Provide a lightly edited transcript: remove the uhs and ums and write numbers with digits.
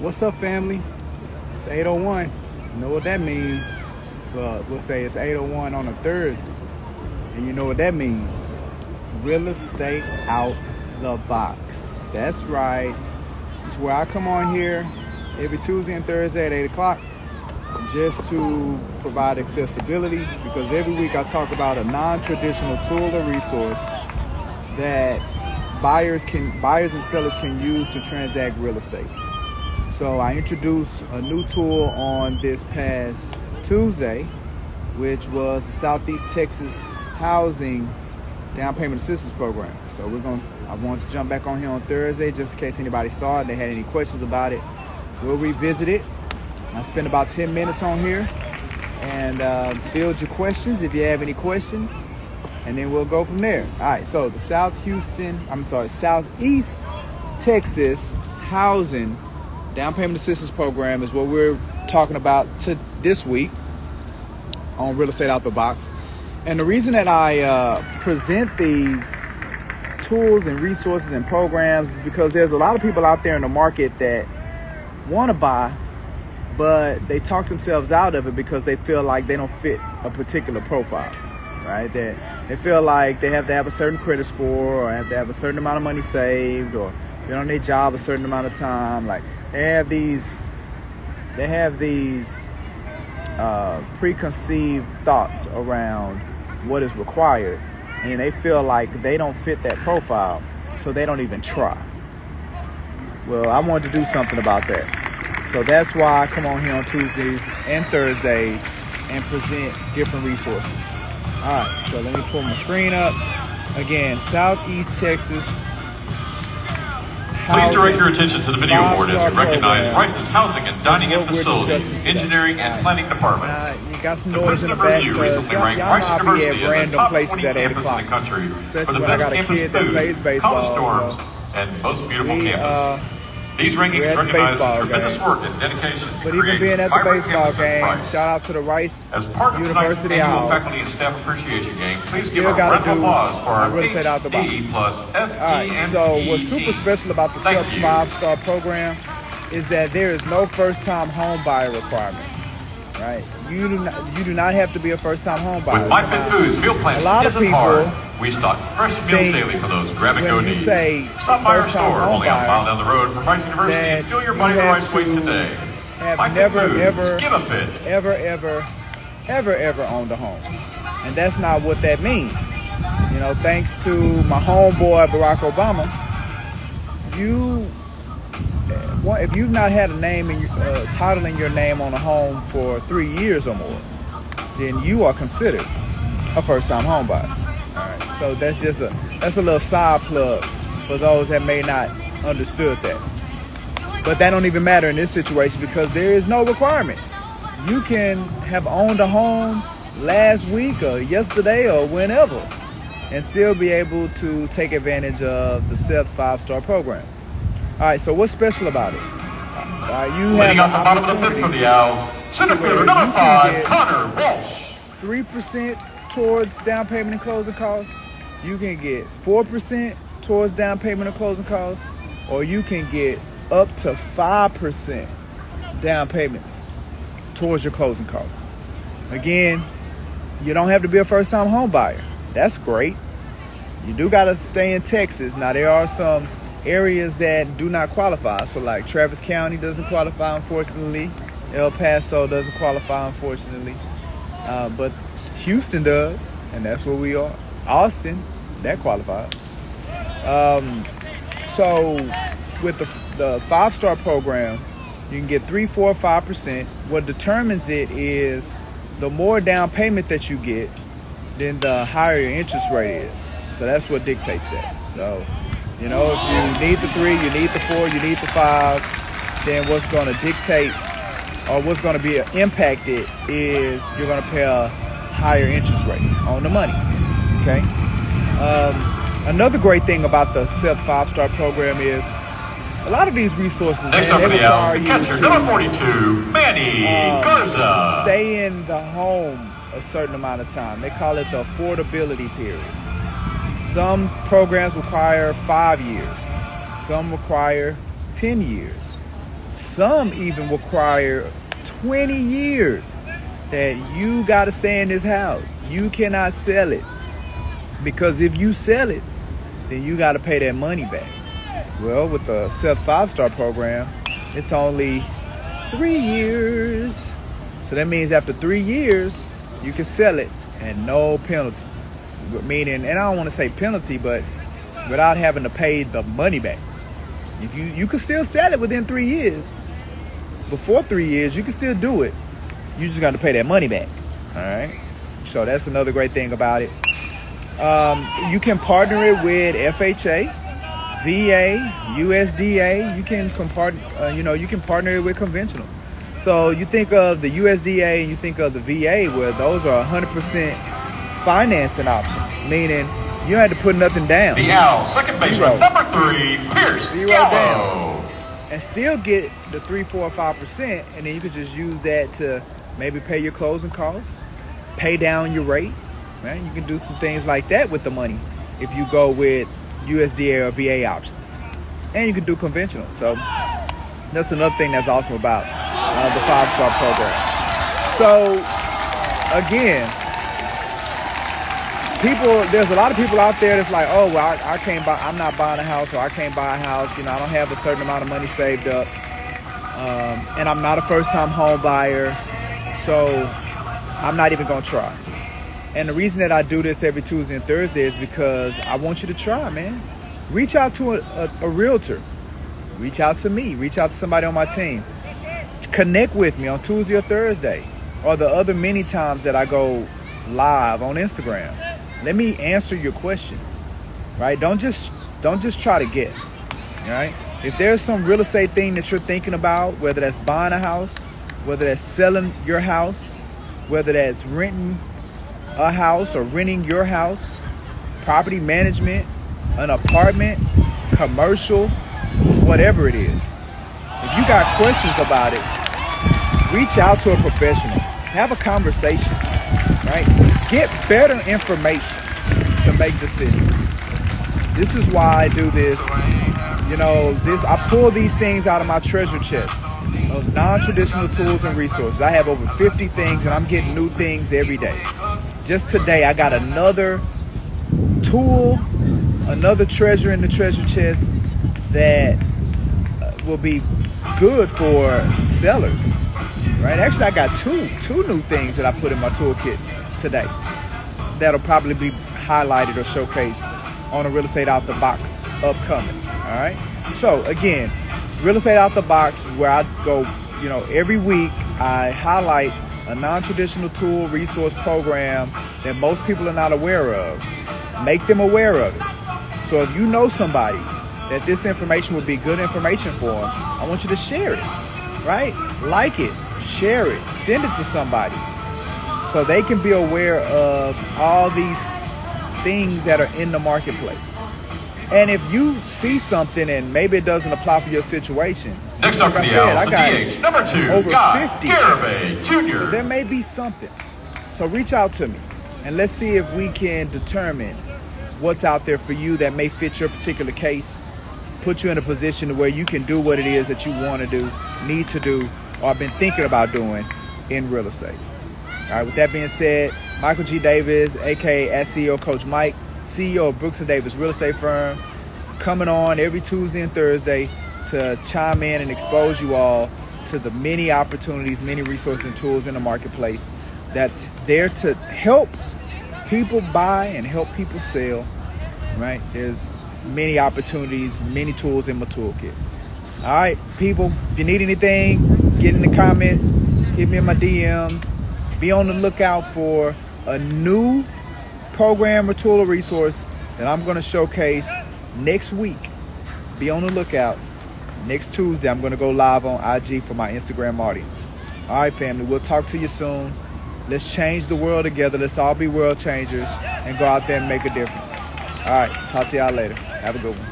What's up, family? It's 8:01. You know what that means? Well, we'll say it's 8:01 on a Thursday. And you know what that means? Real estate out the box. That's right. It's where I come on here every Tuesday and Thursday at 8 o'clock just to provide accessibility, because every week I talk about a non-traditional tool or resource that buyers and sellers can use to transact real estate. So I introduced a new tool on this past Tuesday, which was the Southeast Texas Housing Down Payment Assistance Program. So I wanted to jump back on here on Thursday just in case anybody saw it, they had any questions about it. We'll revisit it. I spent about 10 minutes on here and field your questions if you have any questions, and then we'll go from there. All right, so the Southeast Texas Housing Down Payment Assistance Program is what we're talking about this week on Real Estate Out the Box. And the reason that I present these tools and resources and programs is because there's a lot of people out there in the market that want to buy, but they talk themselves out of it because they feel like they don't fit a particular profile, right? They feel like they have to have a certain credit score or have to have a certain amount of money saved or been on their job a certain amount of time. Like they have these preconceived thoughts around what is required, and they feel like they don't fit that profile, so they don't even try. Well, I wanted to do something about that. So that's why I come on here on Tuesdays and Thursdays and present different resources. All right, so let me pull my screen up. Again, Southeast Texas. Please direct your attention to the video board as we recognize Rice's Housing and Dining and Facilities, Engineering and Planning Departments. You got some noise in the back. Review recently ranked Rice University as the top 20 campus in the country for the best campus food, college dorms, and most beautiful campus. These rankings recognize the tremendous work and dedication But even being at the baseball game, shout out to the Rice as part of University tonight's annual House. faculty and staff appreciation game, please give a round of applause for our HD plus FE Alright, so what's super special about the SETH 5-star program is that there is no first-time home buyer requirement. Right? You do not have to be a first-time home buyer. With My Fit Foods, meal planning isn't hard. We stock fresh meals daily for those grab-and-go needs. Stop by our store only a mile down the road from Rice University and fuel your body the right way today. Have never ever owned a home. And that's not what that means. You know, thanks to my homeboy Barack Obama, if you've not had a name in title in your name on a home for 3 years or more, then you are considered a first-time home buyer. All right, so that's a little side plug for those that may not understood that. But that don't even matter in this situation because there is no requirement. You can have owned a home last week or yesterday or whenever and still be able to take advantage of the SETH 5-star program. All right, so what's special about it? You Leading have up the bottom of the fifth for the Owls, center fielder number 5, Connor Walsh. 3% towards down payment and closing costs. You can get 4% towards down payment and closing costs, or you can get up to 5% down payment towards your closing costs. Again, you don't have to be a first-time home buyer. That's great. You do got to stay in Texas. Now, there are some areas that do not qualify. So like Travis County doesn't qualify, unfortunately. El Paso doesn't qualify, unfortunately. But Houston does, and that's where we are. Austin, that qualifies. So with the 5-star program, you can get 3, 4, 5%. What determines it is the more down payment that you get, then the higher your interest rate is. So that's what dictates that. So, you know, if you need the 3, you need the 4, you need the 5, then what's going to dictate or what's going to be impacted is you're going to pay a higher interest rate on the money. Okay. Another great thing about the SETH 5-star program is a lot of these resources. Next up for the Owls, the catcher, number 42, Manny Garza. Stay in the home a certain amount of time. They call it the affordability period. Some programs require 5 years. Some require 10 years. Some even require 20 years that you got to stay in this house. You cannot sell it, because if you sell it, then you got to pay that money back. Well, with the SETH 5-star program, it's only 3 years. So that means after 3 years, you can sell it and no penalty. Meaning, and I don't want to say penalty, but without having to pay the money back. If you can still sell it within 3 years. Before 3 years, you can still do it. You just got to pay that money back. All right. So that's another great thing about it. You can partner it with FHA, VA, USDA. You can partner it with conventional. So you think of the USDA and you think of the VA, where those are 100% financing options, meaning you don't have to put nothing down. The L, second baseman, number 3, Pierce, zero down, and still get the 3, 4, 5%, and then you could just use that to maybe pay your closing costs, pay down your rate. Right? You can do some things like that with the money if you go with USDA or VA options, and you can do conventional. So that's another thing that's awesome about the 5-star program. So again, there's a lot of people out there that's like, oh, well, I can't buy, I'm not buying a house, or I can't buy a house. I don't have a certain amount of money saved up, and I'm not a first-time home buyer, so I'm not even gonna try. And the reason that I do this every Tuesday and Thursday is because I want you to try, man. Reach out to a realtor. Reach out to me. Reach out to somebody on my team. Connect with me on Tuesday or Thursday, or the other many times that I go live on Instagram. Let me answer your questions, right? Don't just try to guess, all right? If there's some real estate thing that you're thinking about, whether that's buying a house, whether that's selling your house, whether that's renting a house or renting your house, property management, an apartment, commercial, whatever it is. If you got questions about it, reach out to a professional. Have a conversation, right? Get better information to make decisions. This is why I do this. I pull these things out of my treasure chest of non-traditional tools and resources. I have over 50 things, and I'm getting new things every day. Just today, I got another tool, another treasure in the treasure chest that will be good for sellers, right? Actually, I got two new things that I put in my toolkit today that'll probably be highlighted or showcased on a Real Estate Out the Box upcoming. All right. So again, Real Estate Out the Box is where I go. Every week I highlight a non-traditional tool resource program that most people are not aware of. Make them aware of it. So if you know somebody that this information would be good information for them, I want you to share it, right? Like it, share it, send it to somebody so they can be aware of all these things that are in the marketplace. And if you see something and maybe it doesn't apply for your situation, next up for the L, the DH, number 2, over Guy 50. Garibay Jr. So there may be something. So reach out to me and let's see if we can determine what's out there for you that may fit your particular case, put you in a position where you can do what it is that you want to do, need to do, or have been thinking about doing in real estate. All right, with that being said, Michael G. Davis, aka SEO Coach Mike, CEO of Brooks & Davis Real Estate Firm, coming on every Tuesday and Thursday to chime in and expose you all to the many opportunities, many resources and tools in the marketplace that's there to help people buy and help people sell, right? There's many opportunities, many tools in my toolkit. All right, people, if you need anything, get in the comments, hit me in my DMs. Be on the lookout for a new program or tool or resource that I'm going to showcase next week. Be on the lookout. Next Tuesday, I'm going to go live on IG for my Instagram audience. All right, family, we'll talk to you soon. Let's change the world together. Let's all be world changers and go out there and make a difference. All right, talk to y'all later. Have a good one.